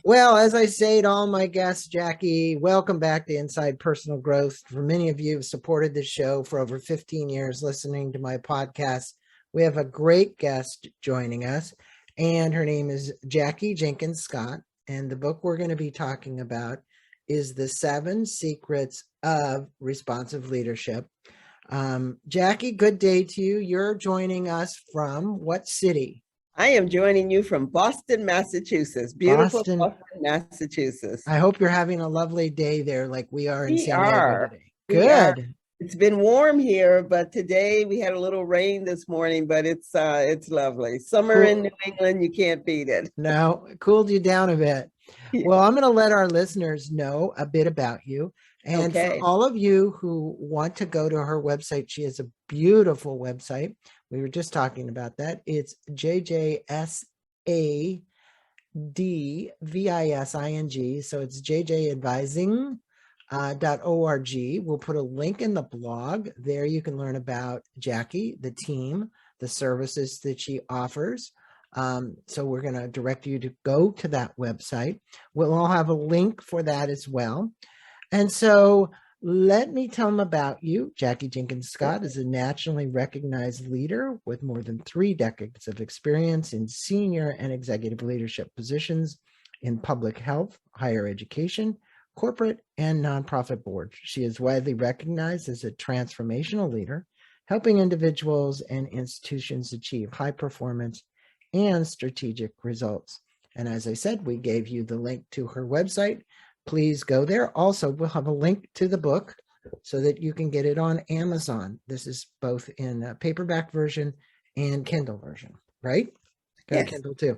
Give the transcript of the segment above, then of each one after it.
Well, as I say to all my guests, Jackie, welcome back to Inside Personal Growth. For many of you who have supported this show for over 15 years, listening to my podcast, we have a great guest joining us, and her name is Jackie Jenkins-Scott. And the book we're going to be talking about is The 7 Secrets of Responsive Leadership. Jackie, good day to you. You're joining us from what city? I am joining you from Boston, Massachusetts. Beautiful Boston. Boston, Massachusetts. I hope you're having a lovely day there like we are in We San Diego are. today. We are. Good. It's been warm here, but today we had a little rain this morning, but it's lovely. Summer in New Cool. England, you can't beat it. No, it cooled you down a bit. Well, I'm going to let our listeners know a bit about you. And for Okay. all of you who want to go to her website, she has a beautiful website. We were just talking about that. It's JJSADVISING. So it's jjadvising.org. We'll put a link in the blog. There you can learn about Jackie, the team, the services that she offers. So we're going to direct you to go to that website. We'll all have a link for that as well. And so let me tell them about you. Jackie Jenkins-Scott is a nationally recognized leader with more than 3 decades of experience in senior and executive leadership positions in public health, higher education, corporate, and nonprofit boards. She is widely recognized as a transformational leader, helping individuals and institutions achieve high performance and strategic results. And as I said, we gave you the link to her website. Please go there. Also, we'll have a link to the book so that you can get it on Amazon. This is both in a paperback version and Kindle version, right? Got a Yes. Kindle too.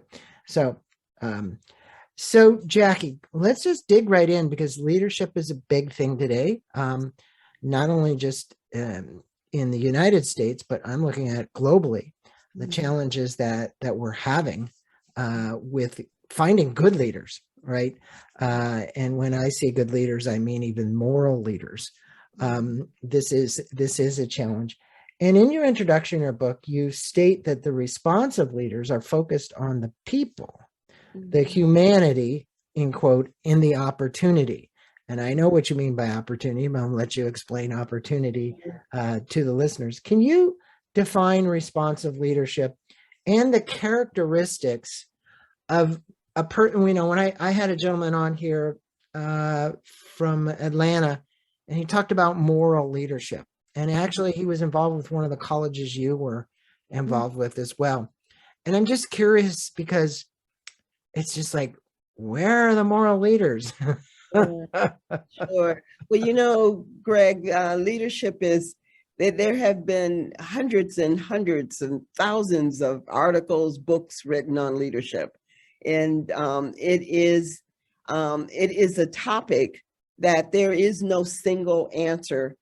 So Jackie, let's just dig right in because leadership is a big thing today. Not only just in the United States, but I'm looking at globally. The challenges that we're having with finding good leaders, right? And when I say good leaders, I mean even moral leaders. This is a challenge. And in your introduction, your book, you state that the responsive leaders are focused on the people, the humanity, in quote, in the opportunity. And I know what you mean by opportunity, but I'm going to let you explain opportunity to the listeners. Can you define responsive leadership and the characteristics of a person? You know, when I had a gentleman on here from Atlanta, and he talked about moral leadership. And actually, he was involved with one of the colleges you were involved with as well. And I'm just curious because it's just like, where are the moral leaders? Sure. Well, Greg, leadership is there have been hundreds and hundreds and thousands of articles, books written on leadership. And it is a topic that there is no single answer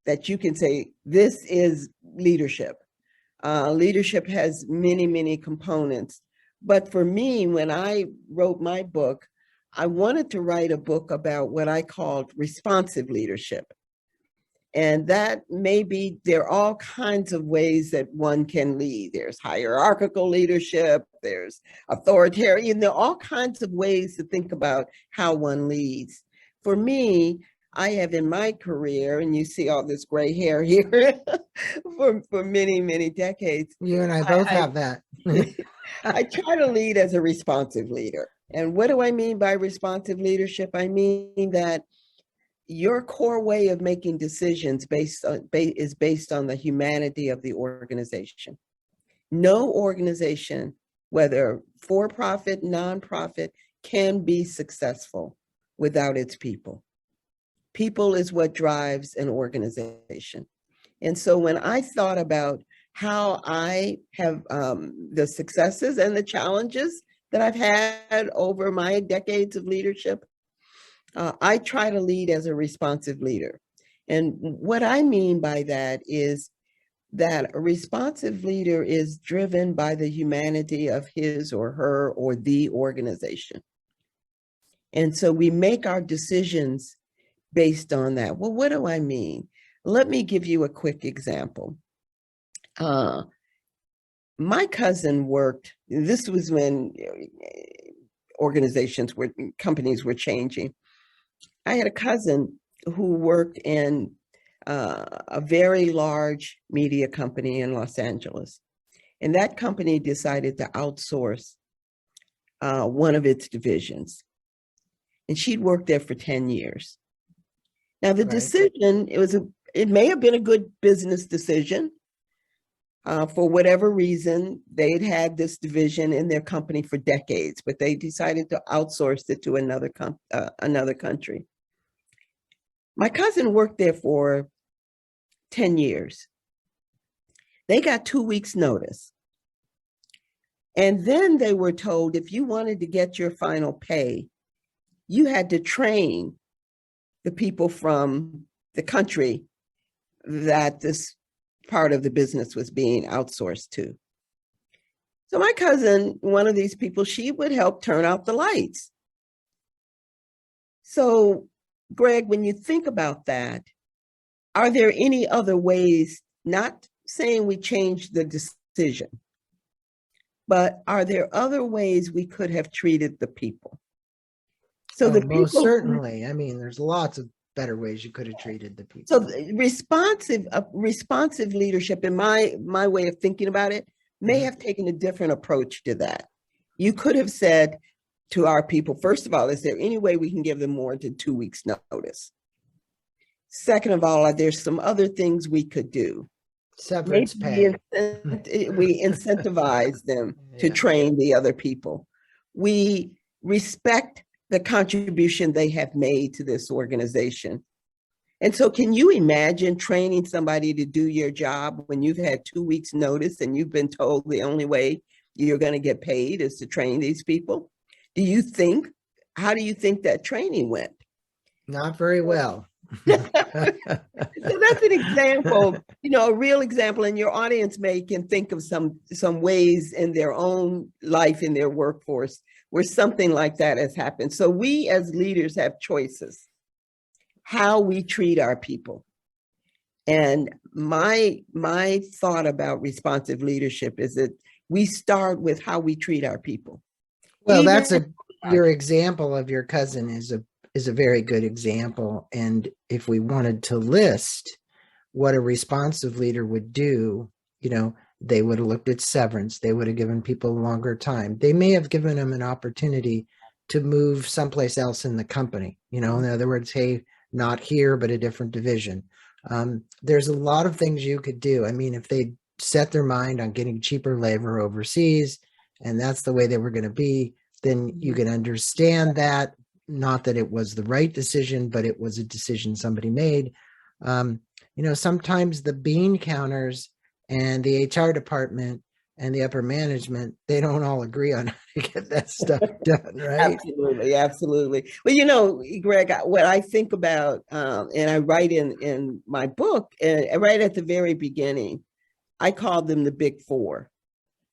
that you can say, this is leadership. Leadership has many, many components. But for me, when I wrote my book, I wanted to write a book about what I called responsive leadership. And that there are all kinds of ways that one can lead. There's hierarchical leadership, there's authoritarian, there are all kinds of ways to think about how one leads. For me, I have in my career, and you see all this gray hair here for many, many decades. You and I both have that. I try to lead as a responsive leader. And what do I mean by responsive leadership? I mean that your core way of making decisions is based on the humanity of the organization. No organization, whether for-profit, nonprofit, can be successful without its people. People is what drives an organization. And so when I thought about how I have the successes and the challenges that I've had over my decades of leadership, I try to lead as a responsive leader. And what I mean by that is that a responsive leader is driven by the humanity of his or her or the organization. And so we make our decisions based on that. Well, what do I mean? Let me give you a quick example. My cousin worked, this was when companies were changing. I had a cousin who worked in a very large media company in Los Angeles. And that company decided to outsource one of its divisions. And she'd worked there for 10 years. Now, the decision, it may have been a good business decision. For whatever reason, they'd had this division in their company for decades, but they decided to outsource it to another country. My cousin worked there for 10 years. They got 2 weeks notice. And then they were told if you wanted to get your final pay, you had to train the people from the country that this part of the business was being outsourced to. So my cousin, one of these people, she would help turn out the lights. So, Greg, when you think about that, are there any other ways, not saying we changed the decision, but are there other ways we could have treated the people? So most certainly. I mean, there's lots of better ways you could have treated the people. So responsive leadership, in my way of thinking about it, may have taken a different approach to that. You could have said to our people, first of all, is there any way we can give them more than 2 weeks notice? Second of all, are there some other things we could do? Severance pay. We incentivize them to train the other people. We respect the contribution they have made to this organization. And so can you imagine training somebody to do your job when you've had 2 weeks notice and you've been told the only way you're going to get paid is to train these people? How do you think that training went? Not very well. So that's an example, a real example, and your audience can think of some ways in their own life, in their workforce, where something like that has happened. So we as leaders have choices, how we treat our people. And my thought about responsive leadership is that we start with how we treat our people. Well, your example of your cousin is a very good example. And if we wanted to list what a responsive leader would do, they would have looked at severance. They would have given people longer time. They may have given them an opportunity to move someplace else in the company. In other words, hey, not here, but a different division. There's a lot of things you could do. I mean, if they set their mind on getting cheaper labor overseas, and that's the way they were going to be, then you can understand that. Not that it was the right decision, but it was a decision somebody made. Sometimes the bean counters and the HR department and the upper management, they don't all agree on how to get that stuff done, right? Absolutely. Well, Greg, what I think about, and I write in my book, right at the very beginning, I called them the big four.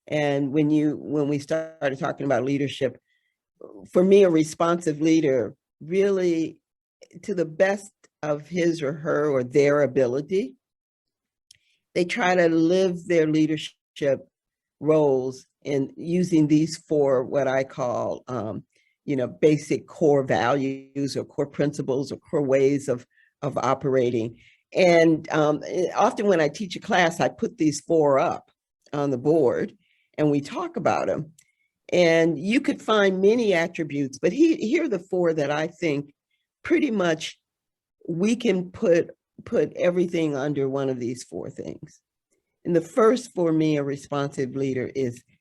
And when we started talking about leadership, for me, a responsive leader really, to the best of his or her or their ability, they try to live their leadership roles in using these four, what I call, basic core values or core principles or core ways of operating. And often when I teach a class, I put these four up on the board and we talk about them. And you could find many attributes, but here are the four that I think pretty much we can put everything under one of these four things. And the first, for me, a responsive leader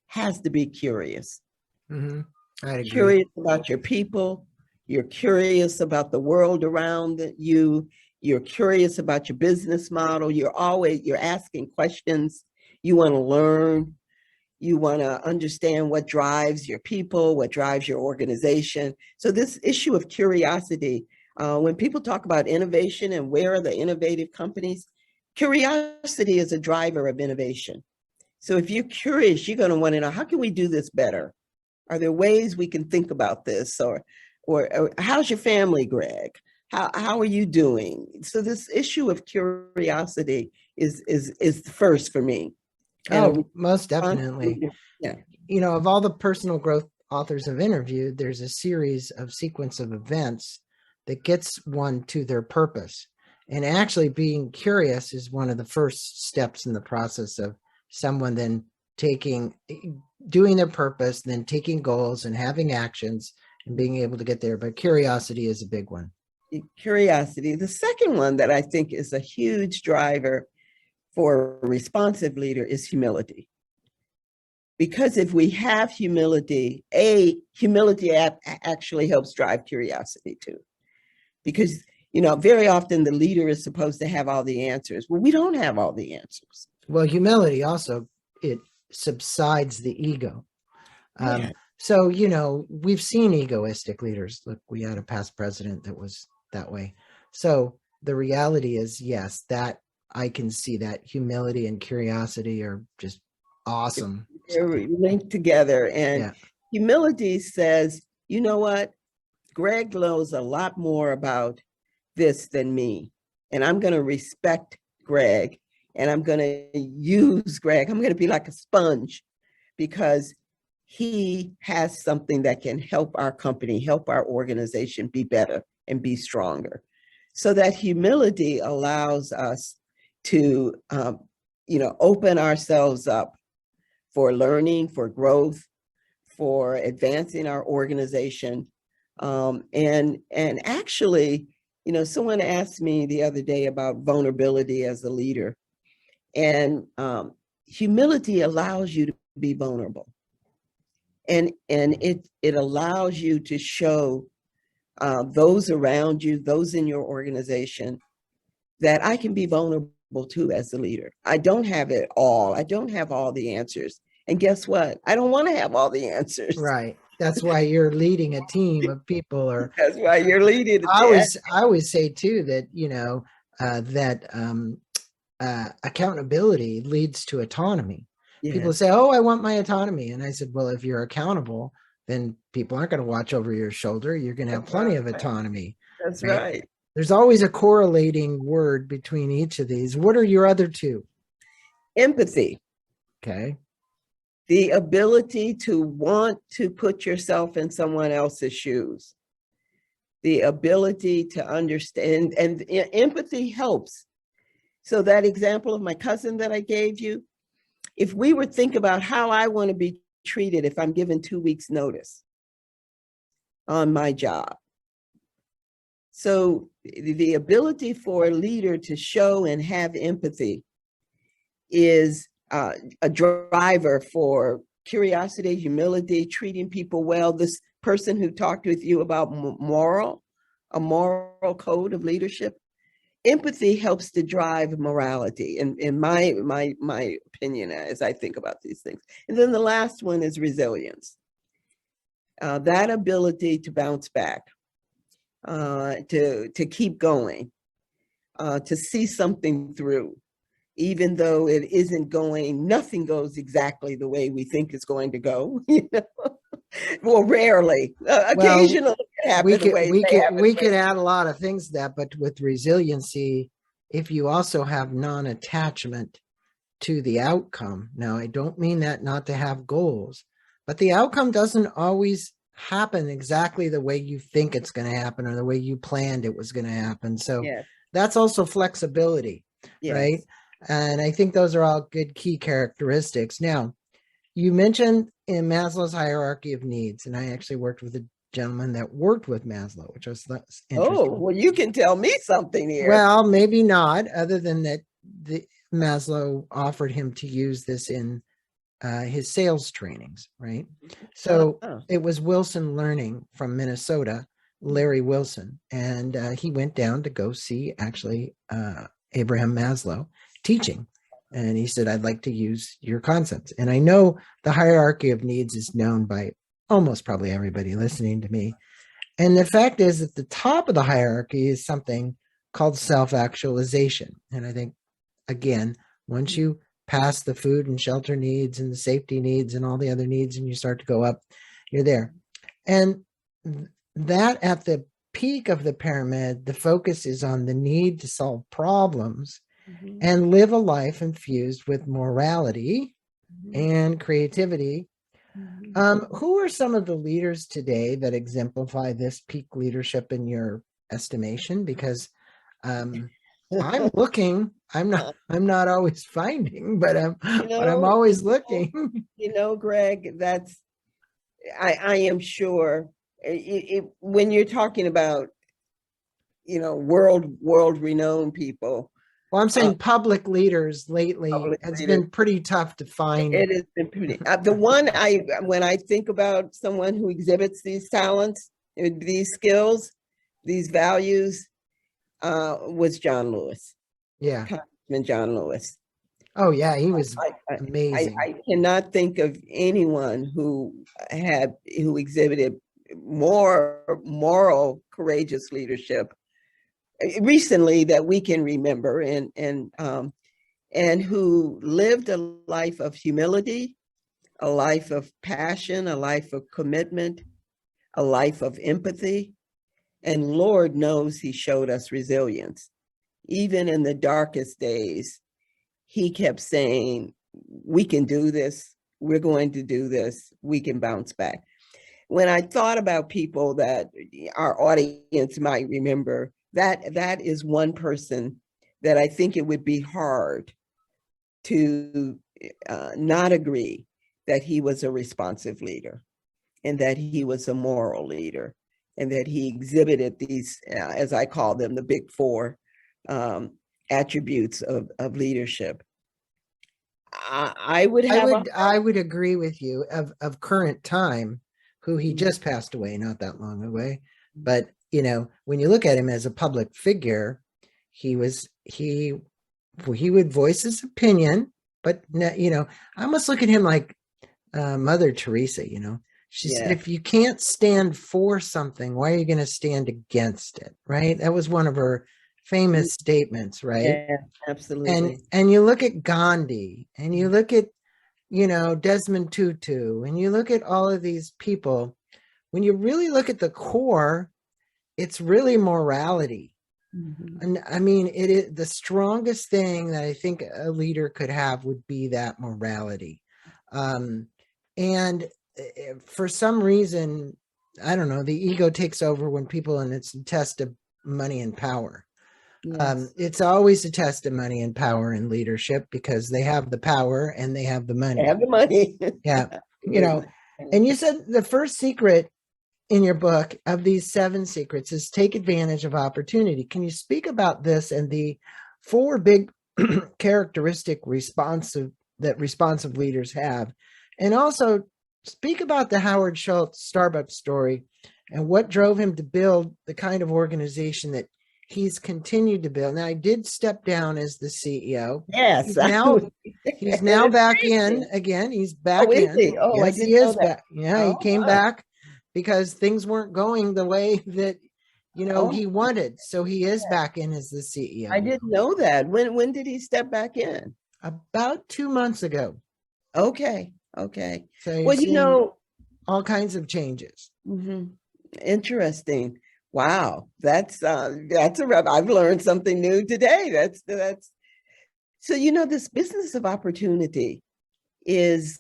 has to be curious. Mm-hmm. I agree. Curious about your people. You're curious about the world around you. You're curious about your business model. You're asking questions. You want to learn. You want to understand what drives your people, what drives your organization. So this issue of curiosity, when people talk about innovation and where are the innovative companies, curiosity is a driver of innovation. So if you're curious, you're going to want to know, how can we do this better? Are there ways we can think about this? Or how's your family, Greg? How are you doing? So this issue of curiosity is the first for me. Oh, most definitely. Yeah. Of all the personal growth authors have interviewed, there's a series of sequence of events that gets one to their purpose. And actually being curious is one of the first steps in the process of someone then doing their purpose, then taking goals and having actions and being able to get there. But curiosity is a big one. Curiosity. The second one that I think is a huge driver for a responsive leader is humility. Because if we have humility, humility actually helps drive curiosity too. Because, very often the leader is supposed to have all the answers. Well, we don't have all the answers. Well, humility also, it subsides the ego. Yeah. So, we've seen egoistic leaders. Look, we had a past president that was that way. So the reality is, yes, that I can see that humility and curiosity are just awesome. They're linked together. And humility says, you know what? Greg knows a lot more about this than me. And I'm going to respect Greg. And I'm going to use Greg. I'm going to be like a sponge because he has something that can help our company, help our organization be better and be stronger. So that humility allows us to, open ourselves up for learning, for growth, for advancing our organization. And actually, someone asked me the other day about vulnerability as a leader. And humility allows you to be vulnerable. And it allows you to show those around you, those in your organization, that I can be vulnerable too as a leader. I don't have it all. I don't have all the answers. And guess what? I don't want to have all the answers. Right. That's why you're leading a team of people. Or that's why you're leading. I always say too that, accountability leads to autonomy. Yes. People say, oh, I want my autonomy. And I said, well, if you're accountable, then people aren't going to watch over your shoulder. You're going to have plenty of autonomy. That's right. There's always a correlating word between each of these. What are your other two? Empathy. Okay. The ability to want to put yourself in someone else's shoes. The ability to understand, and empathy helps. So that example of my cousin that I gave you, if we were think about how I want to be treated if I'm given 2 weeks notice on my job. So the ability for a leader to show and have empathy is a driver for curiosity, humility, treating people well. This person who talked with you about a moral code of leadership, empathy helps to drive morality, in my opinion, as I think about these things. And then the last one is resilience. That ability to bounce back, to keep going, to see something through, even though it isn't going, nothing goes exactly the way we think it's going to go, Well, rarely. Occasionally it happens. We could add a lot of things to that, but with resiliency, if you also have non-attachment to the outcome. Now, I don't mean that not to have goals, but the outcome doesn't always happen exactly the way you think it's going to happen or the way you planned it was going to happen. So that's also flexibility, right? And I think those are all good key characteristics. Now, you mentioned in Maslow's hierarchy of needs, and I actually worked with a gentleman that worked with Maslow, which was interesting. Oh, well, you can tell me something here. Well, maybe not, other than that Maslow offered him to use this in his sales trainings, right? So it was Wilson Learning from Minnesota, Larry Wilson, and he went down to go see actually Abraham Maslow teaching. And he said, I'd like to use your concepts. And I know the hierarchy of needs is known by almost probably everybody listening to me. And the fact is, at the top of the hierarchy is something called self-actualization. And I think, again, once you pass the food and shelter needs and the safety needs and all the other needs, and you start to go up, you're there. And that at the peak of the pyramid, the focus is on the need to solve problems and live a life infused with morality and creativity. Who are some of the leaders today that exemplify this peak leadership in your estimation? Because I'm looking, I'm not always finding, but You I'm know, always looking. Greg, I am sure when you're talking about, world renowned people, Well, I'm uh, saying public leaders lately, public it's leaders, been pretty tough to find. it has been pretty, when I think about someone who exhibits these talents, these skills, these values, was John Lewis, Yeah. Congressman John Lewis. Oh, yeah, he was I, I, amazing. I cannot think of anyone who exhibited more moral, courageous leadership recently that we can remember, and who lived a life of humility, a life of passion, a life of commitment, a life of empathy. And Lord knows he showed us resilience. Even in the darkest days, he kept saying, we can do this. We're going to do this. We can bounce back. When I thought about people that our audience might remember, that is one person that I think it would be hard to not agree that he was a responsive leader and that he was a moral leader and that he exhibited these, as I call them, the big four attributes of leadership. I would have I would agree with you of current time, who he Mm. just passed away not that long away. But when you look at him as a public figure, he would voice his opinion, but I almost look at him like Mother Teresa. She said, Yeah. if you can't stand for something, why are you going to stand against it? Right? That was one of her famous statements, right? Yeah, absolutely. And you look at Gandhi, and you look at Desmond Tutu, and you look at all of these people. When you really look at the core, it's really morality. Mhm. And I mean, it is the strongest thing that I think a leader could have would be that morality. And for some reason, I don't know, the ego takes over when people, and it's a test of money and power. Yes. It's always a test of money and power in leadership because they have the power and they have the They money. have the money. Yeah. Absolutely. And you said the first secret in your book of these 7 secrets is take advantage of opportunity. Can you speak about this and the 4 big characteristic responsive leaders have? And also speak about the Howard Schultz Starbucks story and what drove him to build the kind of organization that he's continued to build. Now, I did step down as the CEO. Yes. He's now back in again. He's back Is in. he? Oh, I Yes, he didn't know is that. back. Yeah, he Oh, came wow. back because things weren't going the way that Oh, he wanted. So he is back in as the I CEO didn't know that. When did he step back in? about 2 months ago. Okay. Okay. So you're Well, seeing all kinds of changes. mhm. Interesting. Wow. That's I've learned something new today. That's so this business of opportunity is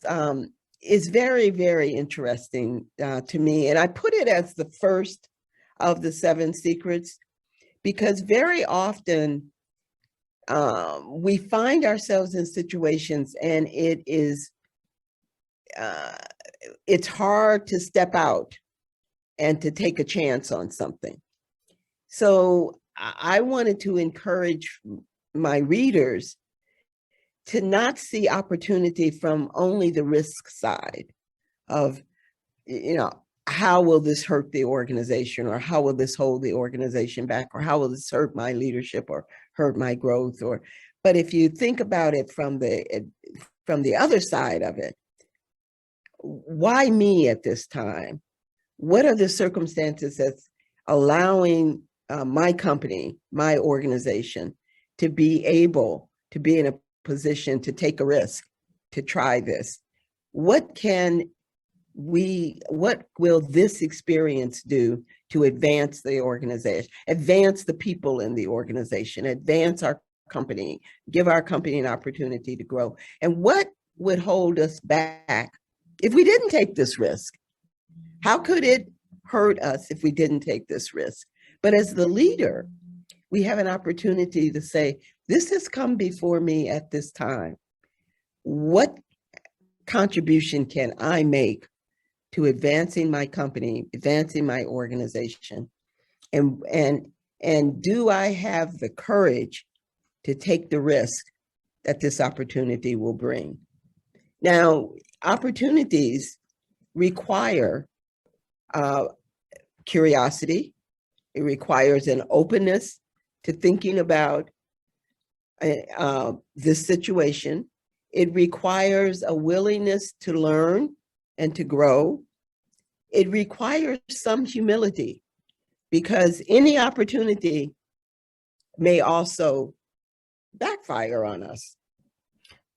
very, very interesting to me. And I put it as the first of the 7 secrets because very often we find ourselves in situations and it's hard to step out and to take a chance on something. So I wanted to encourage my readers to not see opportunity from only the risk side of, how will this hurt the organization, or how will this hold the organization back, or how will this hurt my leadership or hurt my growth, but if you think about it from the other side of it, why me at this time? What are the circumstances that's allowing my company, my organization, to be able to be in a position to take a risk, to try this? What will this experience do to advance the organization, advance the people in the organization, advance our company, give our company an opportunity to grow? And what would hold us back if we didn't take this risk? How could it hurt us if we didn't take this risk? But as the leader, we have an opportunity to say, this has come before me at this time. What contribution can I make to advancing my company, advancing my organization? And do I have the courage to take the risk that this opportunity will bring? Now, opportunities require curiosity. It requires an openness to thinking about this situation. It requires a willingness to learn and to grow. It requires some humility, because any opportunity may also backfire on us.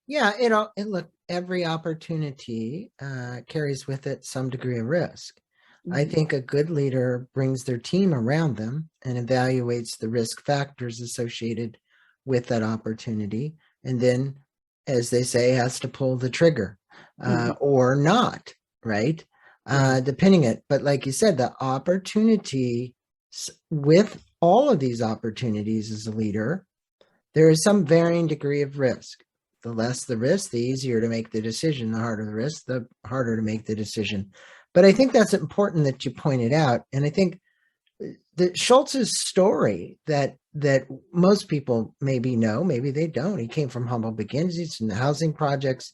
Yeah, look, every opportunity carries with it some degree of risk. I think a good leader brings their team around them and evaluates the risk factors associated with that opportunity, and then, as they say, has to pull the trigger or not, right? Depending it. But like you said, the opportunity, with all of these opportunities as a leader, there is some varying degree of risk. The less the risk, the easier to make the decision. The harder the risk, the harder to make the decision. But I think that's important that you pointed out. And I think that Schultz's story that most people maybe know, maybe they don't. He came from humble beginnings in housing projects.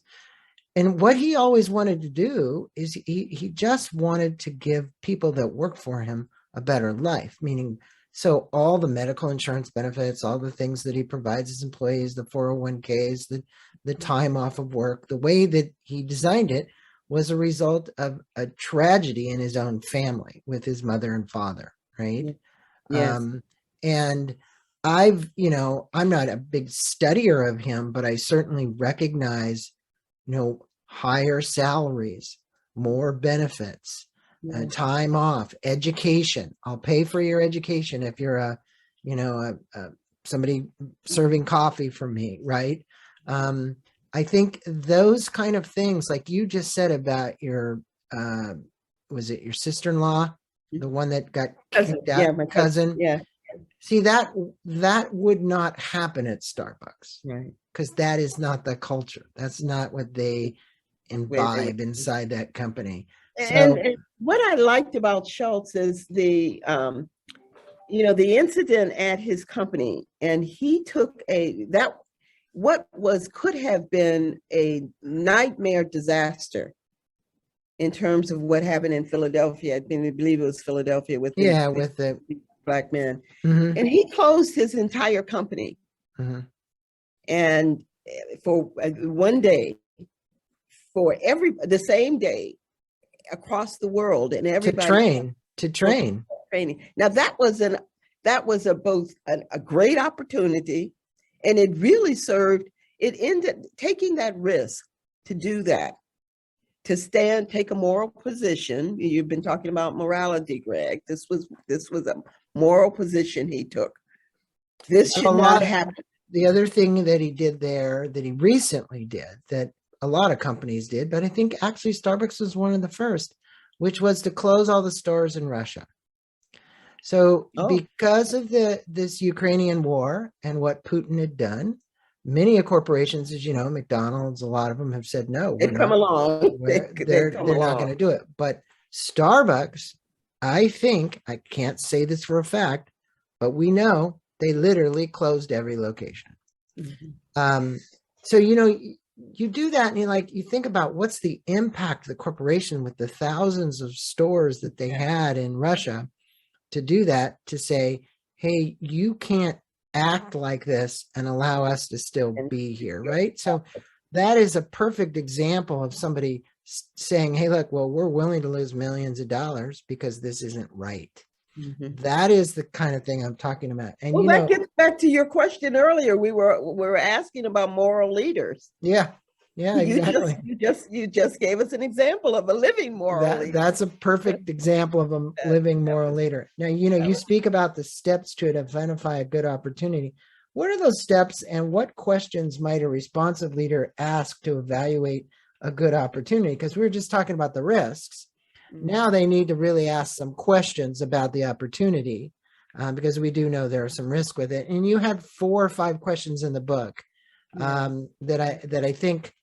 And what he always wanted to do is he just wanted to give people that work for him a better life, meaning, so all the medical insurance benefits, all the things that he provides his employees, the 401ks, the time off of work, the way that he designed it was a result of a tragedy in his own family with his mother and father, right? Yes. And I'm not a big studier of him, but I certainly recognize, higher salaries, more benefits, time off, education. I'll pay for your education if you're somebody serving coffee for me, right? I think those kind of things, like you just said about your, was it your sister-in-law, the one that got kicked out? Yeah, my cousin. Yeah. See, that would not happen at Starbucks, Right. because that is not the culture. That's not what they imbibe inside that company. And what I liked about Schultz is the incident at his company, and he took could have been a nightmare disaster in terms of what happened in Philadelphia. I believe it was Philadelphia with the black man. And he closed his entire company. And for one day, for the same day, across the world, and everybody to train. Now that was both a great opportunity, and it really served. It ended taking that risk to do that, to take a moral position. You've been talking about morality, Greg. This was a moral position he took. This should not happen. The other thing that he did there, that he recently did, that a lot of companies did, but I think actually Starbucks was one of the first, which was to close all the stores in Russia. So because of this Ukrainian war and what Putin had done, many corporations, as you know, McDonald's, a lot of them have said, no, they're not going to do it. But Starbucks, I think, I can't say this for a fact, but we know they literally closed every location. So, you do that, and you think about what's the impact of the corporation with the thousands of stores that they had in Russia, to do that, to say, hey, you can't act like this and allow us to still be here, right? So that is a perfect example of somebody saying, hey, look, well, we're willing to lose millions of dollars because this isn't right. That is the kind of thing I'm talking about. And that gets back to your question earlier. We were asking about moral leaders. Yeah, exactly. You just gave us an example of a living moral leader. That's a perfect example of a living moral leader. Now, you speak about the steps to identify a good opportunity. What are those steps, and what questions might a responsive leader ask to evaluate a good opportunity, because we were just talking about the risks. Mhm. Now they need to really ask some questions about the opportunity, because we do know there are some risk with it. And you had 4 or 5 questions in the book Yeah. that I think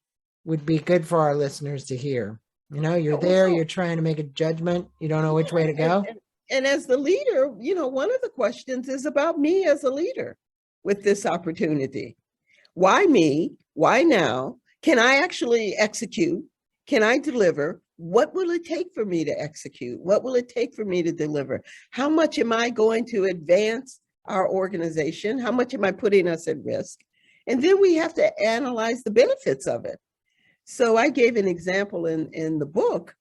would be good for our listeners to hear. You know, you're Well, there, so you're trying to make a judgment, you don't know which way to yeah, go. and as the leader, one of the questions is about me as a leader with this opportunity. Why me? Why now? Can I actually execute? Can I deliver? What will it take for me to execute? What will it take for me to deliver? How much am I going to advance our organization? How much am I putting us at risk? And then we have to analyze the benefits of it. So I gave an example in the book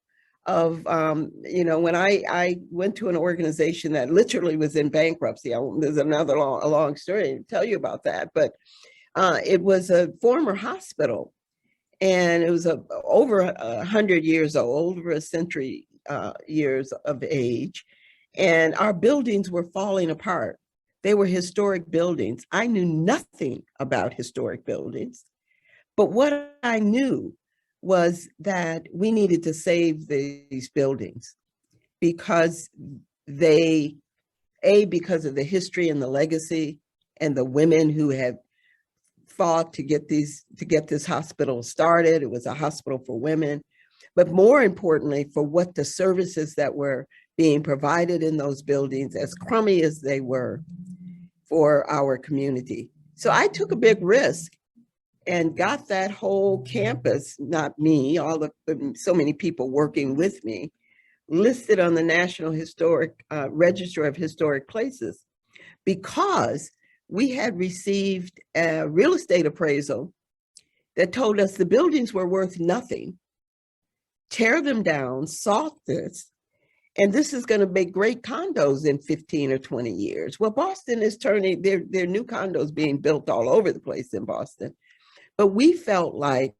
of, when I went to an organization that literally was in bankruptcy. There's another a long story to tell you about that, but it was a former hospital, and it was over 100 years old, over a century years of age, and our buildings were falling apart. They were historic buildings. I knew nothing about historic buildings, but what I knew was that we needed to save these buildings because because of the history and the legacy and the women who had fought to get this hospital started. It was a hospital for women, but more importantly, for what the services that were being provided in those buildings, as crummy as they were, for our community. So I took a big risk and got that whole campus, not me, so many people working with me, listed on the National Historic Register of Historic Places, because we had received a real estate appraisal that told us the buildings were worth nothing. Tear them down, salt this, and this is going to make great condos in 15 or 20 years. Well, Boston is turning, there are new condos being built all over the place in Boston. But we felt like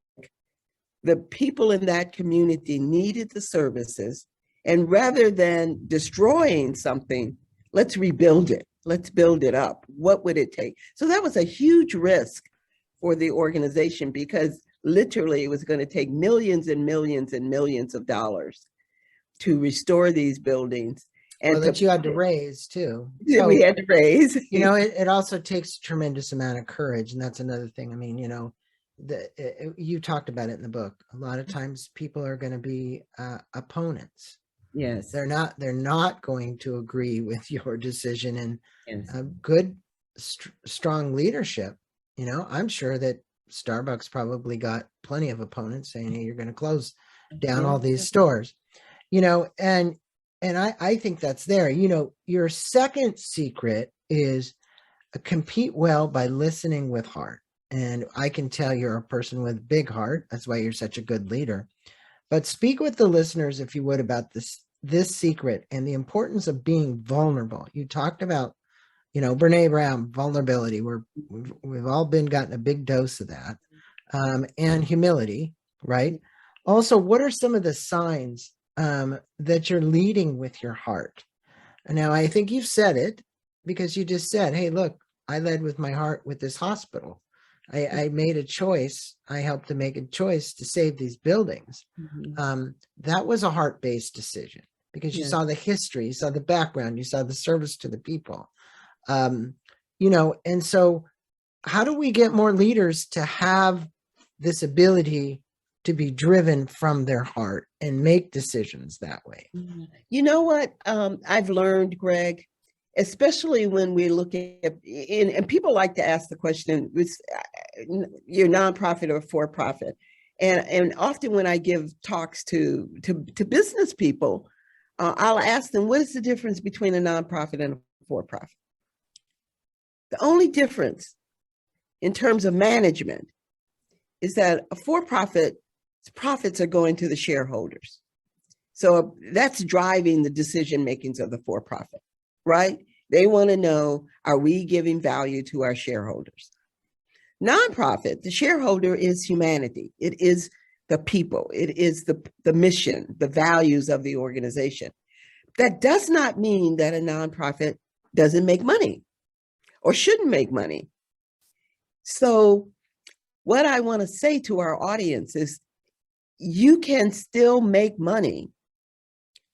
the people in that community needed the services. And rather than destroying something, let's rebuild it. Let's build it up. What would it take? So that was a huge risk for the organization, because literally it was going to take millions and millions and millions of dollars to restore these buildings. And Well, that you had to raise too. We had to raise. It also takes a tremendous amount of courage. And that's another thing. I mean, you talked about it in the book. A lot of times people are going to be opponents. Yes. They're not going to agree with your decision. And Yes. good, strong leadership. I'm sure that Starbucks probably got plenty of opponents saying, hey, you're going to close down all these stores, and I think that's there. Your second secret is compete well by listening with heart. And I can tell you're a person with big heart. That's why you're such a good leader. But speak with the listeners, if you would, about this secret and the importance of being vulnerable. You talked about, Brene Brown, vulnerability. We've all gotten a big dose of that, and humility, right? Also, what are some of the signs that you're leading with your heart? Now, I think you've said it, because you just said, hey, look, I led with my heart with this hospital. I made a choice. I helped to make a choice to save these buildings. That was a heart-based decision, because you saw the history, you saw the background, you saw the service to the people. And so how do we get more leaders to have this ability to be driven from their heart and make decisions that way? You know what I've learned, Greg, especially when we look at, and people like to ask the question, you're nonprofit or for-profit. And often when I give talks to business people, I'll ask them, what is the difference between a nonprofit and a for-profit? The only difference in terms of management is that a for-profit, profits are going to the shareholders. So that's driving the decision makings of the for-profit, right? They want to know, are we giving value to our shareholders? Nonprofit, the shareholder is humanity. It is the people. It is the mission, the values of the organization. That does not mean that a nonprofit doesn't make money or shouldn't make money. So what I want to say to our audience is, you can still make money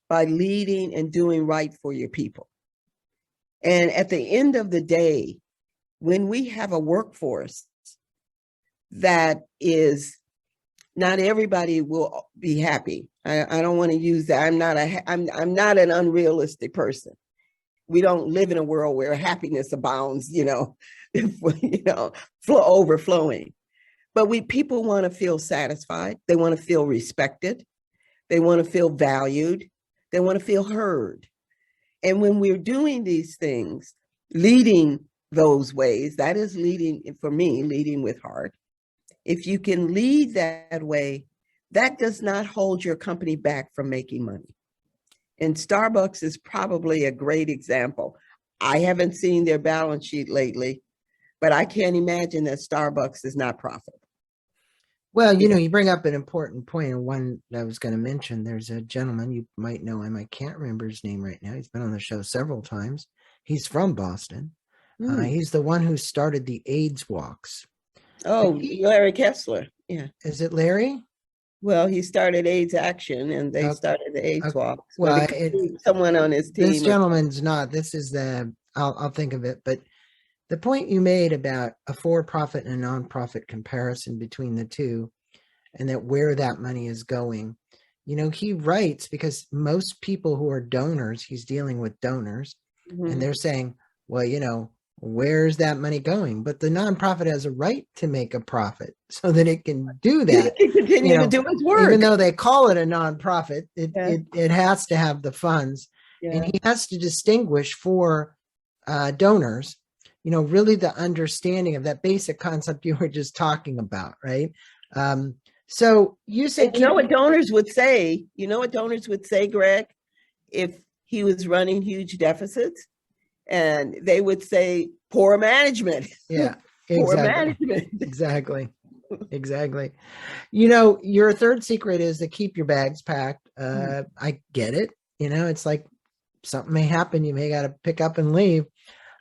by leading and doing right for your people. And at the end of the day, when we have a workforce that is, not everybody will be happy. I don't want to use that. I'm not an unrealistic person. We don't live in a world where happiness abounds, overflowing. But people want to feel satisfied. They want to feel respected. They want to feel valued. They want to feel heard. And when we're doing these things, leading those ways, that is leading, for me, leading with heart. If you can lead that way, that does not hold your company back from making money. And Starbucks is probably a great example. I haven't seen their balance sheet lately, but I can't imagine that Starbucks is not profitable. Well, you bring up an important point, and one that I was going to mention. There's a gentleman, you might know him. I can't remember his name right now. He's been on the show several times. He's from Boston. He's the one who started the AIDS walks. Oh, Larry Kessler. Yeah. Is it Larry? Well, he started AIDS Action, and they started the AIDS walks. Well, someone on his team. This gentleman's not. This is I'll think of it. But the point you made about a for-profit and a nonprofit comparison between the two, and that where that money is going, he writes, because most people who are donors, he's dealing with donors, and they're saying, well, where's that money going? But the nonprofit has a right to make a profit so that it can do that. It can continue to do its work. Even though they call it a nonprofit, it has to have the funds. Yeah. And he has to distinguish for donors, really the understanding of that basic concept you were just talking about, right? So you said, you know what donors would say? You know what donors would say, Greg, if he was running huge deficits? And they would say poor management. Yeah, exactly. Poor management. Exactly. Your third secret is to keep your bags packed. I get it. It's like something may happen. You may got to pick up and leave.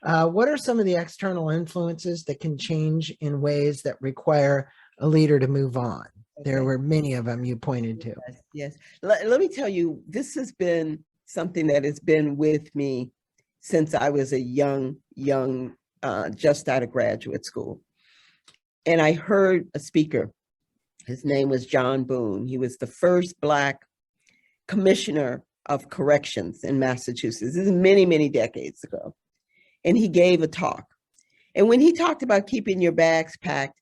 What are some of the external influences that can change in ways that require a leader to move on? Okay. There were many of them you pointed to. Yes. Let me tell you, this has been something that has been with me since I was a young, just out of graduate school. And I heard a speaker. His name was John Boone. He was the first Black commissioner of corrections in Massachusetts. This is many, many decades ago. And he gave a talk. And when he talked about keeping your bags packed,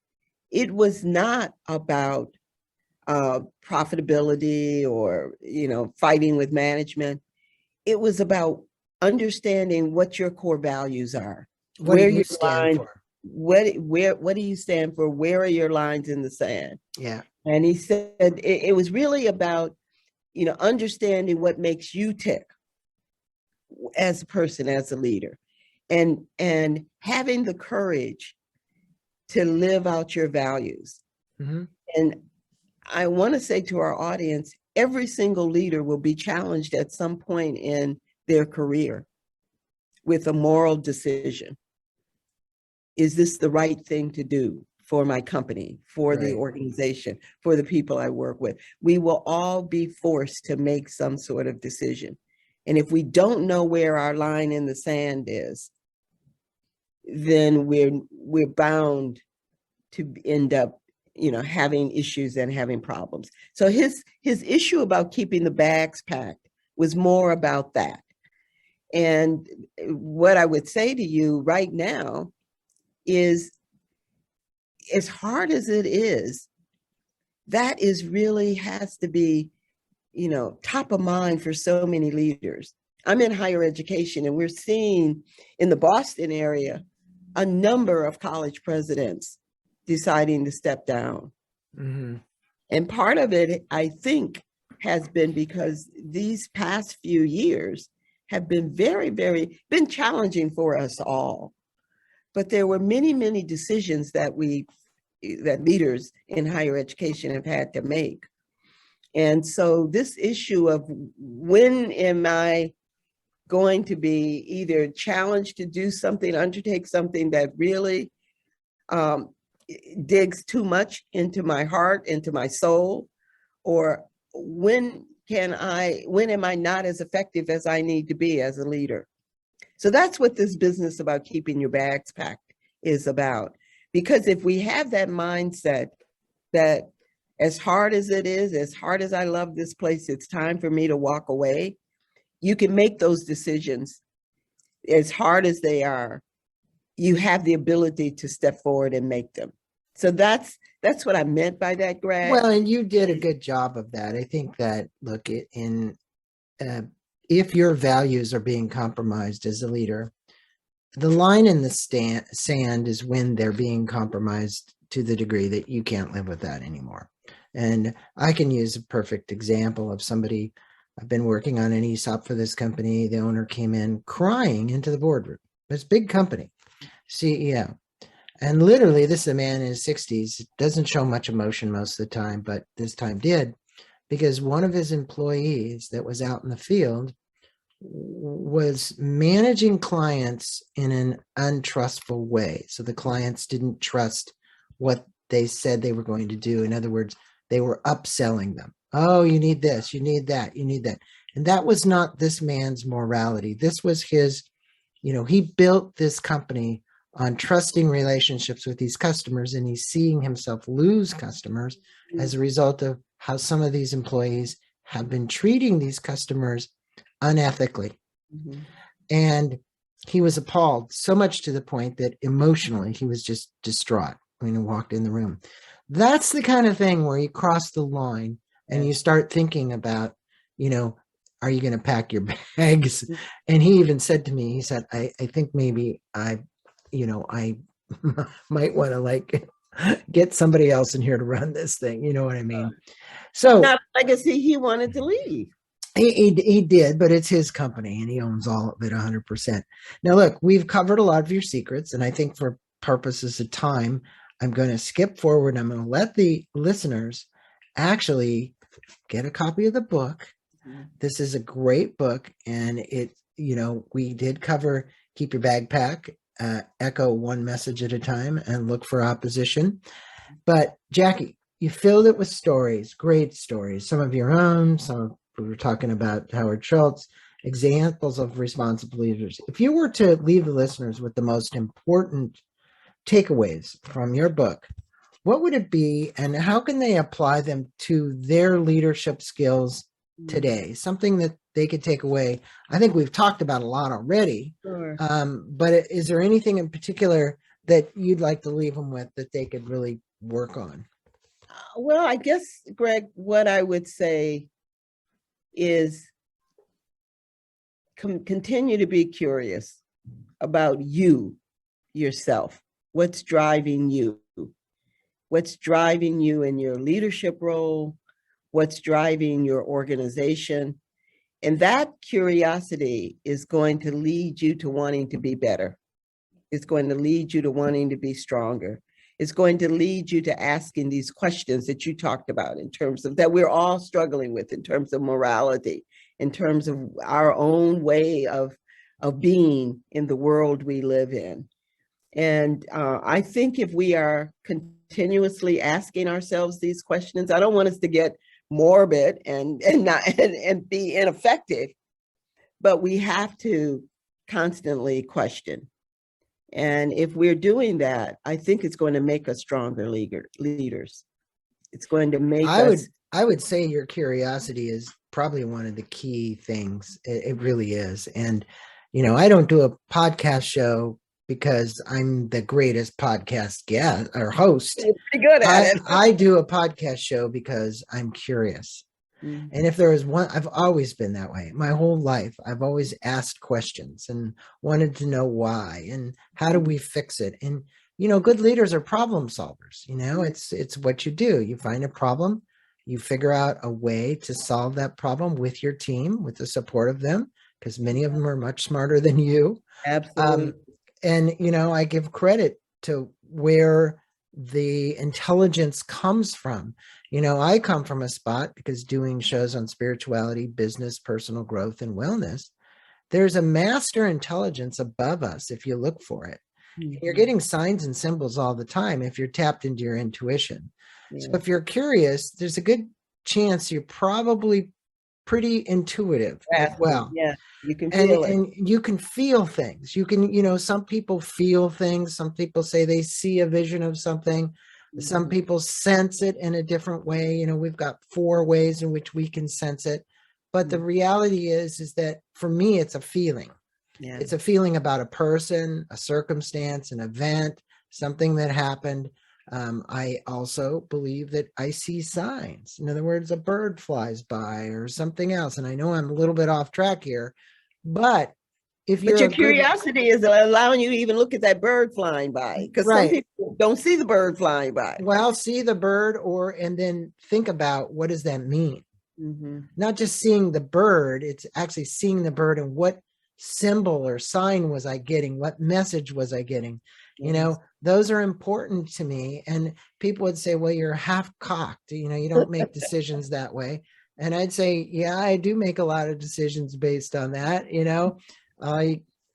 it was not about profitability or, fighting with management. It was about understanding what your core values are. What do you stand for? What do you stand for? Where are your lines in the sand? Yeah. And he said it was really about, understanding what makes you tick as a person, as a leader, and having the courage to live out your values. Mm-hmm. And I want to say to our audience, every single leader will be challenged at some point in their career with a moral decision. Is this the right thing to do for my company, for the organization, for the people I work with? We will all be forced to make some sort of decision. And if we don't know where our line in the sand is, then we're bound to end up, having issues and having problems. So his issue about keeping the bags packed was more about that. And what I would say to you right now is, as hard as it is, that is really has to be, top of mind for so many leaders. I'm in higher education, and we're seeing in the Boston area a number of college presidents deciding to step down. Mm-hmm. And part of it, I think, has been because these past few years have been very, very challenging for us all. But there were many, many decisions that leaders in higher education have had to make. And so this issue of when am I going to be either challenged to do something, undertake something that really digs too much into my heart, into my soul, Or when am I not as effective as I need to be as a leader? So that's what this business about keeping your bags packed is about. Because if we have that mindset that as hard as it is, as hard as I love this place, it's time for me to walk away, you can make those decisions as hard as they are. You have the ability to step forward and make them. So that's what I meant by that, Greg. Well, and you did a good job of that. I think that, look, if your values are being compromised as a leader, the line in the sand is when they're being compromised to the degree that you can't live with that anymore. And I can use a perfect example of somebody. I've been working on an ESOP for this company. The owner came in crying into the boardroom. It's a big company, CEO. And literally, this is a man in his 60s, doesn't show much emotion most of the time, but this time did, because one of his employees that was out in the field was managing clients in an untrustful way. So the clients didn't trust what they said they were going to do. In other words, they were upselling them. Oh, you need this, you need that, you need that. And that was not this man's morality. This was his, he built this company on trusting relationships with these customers, and he's seeing himself lose customers as a result of how some of these employees have been treating these customers unethically. Mm-hmm. And he was appalled, so much to the point that emotionally he was just distraught when he walked in the room. That's the kind of thing where you cross the line and you start thinking about, are you going to pack your bags? And he even said to me, he said, I think maybe I might want to get somebody else in here to run this thing. You know what I mean? So not legacy he wanted to leave. He did, but it's his company and he owns all of it 100%. Now, look, we've covered a lot of your secrets, and I think for purposes of time, I'm going to skip forward. I'm going to let the listeners actually get a copy of the book. Mm-hmm. This is a great book, and we did cover Keep Your Bag Packed, echo one message at a time, and look for opposition. But Jackie, you filled it with stories, great stories, some of your own, we were talking about Howard Schultz, examples of responsible leaders. If you were to leave the listeners with the most important takeaways from your book, what would it be, and how can they apply them to their leadership skills today? Something that they could take away. I think we've talked about a lot already, sure. But is there anything in particular that you'd like to leave them with that they could really work on? Well, I guess, Greg, what I would say is continue to be curious about yourself. What's driving you? What's driving you in your leadership role? What's driving your organization? And that curiosity is going to lead you to wanting to be better. It's going to lead you to wanting to be stronger. It's going to lead you to asking these questions that you talked about in terms of that we're all struggling with, in terms of morality, in terms of our own way of being in the world we live in. And I think if we are continuously asking ourselves these questions, I don't want us to get morbid and be ineffective, but we have to constantly question. And if we're doing that, I think it's going to make us stronger leaders. It's going to make us. I would say your curiosity is probably one of the key things. It really is. And, I don't do a podcast show because I'm the greatest podcast guest or host. You're pretty good at it. I do a podcast show because I'm curious. Mm-hmm. And if there is one, I've always been that way. My whole life, I've always asked questions and wanted to know why and how do we fix it. And, good leaders are problem solvers. It's what you do. You find a problem, you figure out a way to solve that problem with your team, with the support of them, because many of them are much smarter than you. Absolutely. And, I give credit to where the intelligence comes from. I come from a spot because doing shows on spirituality, business, personal growth, and wellness, there's a master intelligence above us if you look for it. Mm-hmm. You're getting signs and symbols all the time if you're tapped into your intuition. Yeah. So if you're curious, there's a good chance you're probably pretty intuitive as well. Yeah, you can And, feel it. and you can feel things. You can, some people feel things. Some people say they see a vision of something. Some Mhm. people sense it in a different way. We've got 4 ways in which we can sense it. But the Mhm. reality is that for me, it's a feeling. Yeah. It's a feeling about a person, a circumstance, an event, something that happened. I also believe that I see signs. In other words, a bird flies by or something else. And I know I'm a little bit off track here, but if But you're your a good, curiosity is allowing you to even look at that bird flying by, because some right, people don't see the bird flying by. well, see the bird and then think about what does that mean? Mm-hmm. Not just seeing the bird, it's actually seeing the bird and what symbol or sign was I getting? What message was I getting? Yes. Those are important to me. And people would say, well, you're half cocked. You don't make decisions that way. And I'd say, yeah, I do make a lot of decisions based on that.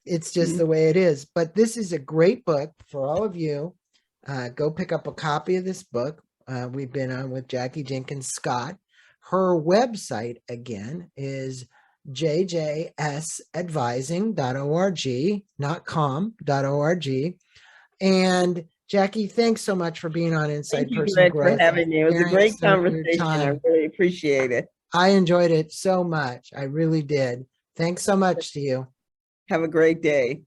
It's just the way it is. But this is a great book for all of you. Go pick up a copy of this book. We've been on with Jackie Jenkins-Scott. Her website, again, is jjsadvising.org, not com.org. And Jackie, thanks so much for being on Thank Inside you, Personal Glenn, for Growth and having me. It was a sharing great some of your conversation. I time. really appreciate it. I enjoyed it so much. I really did. Thanks so much to you. Have a great day.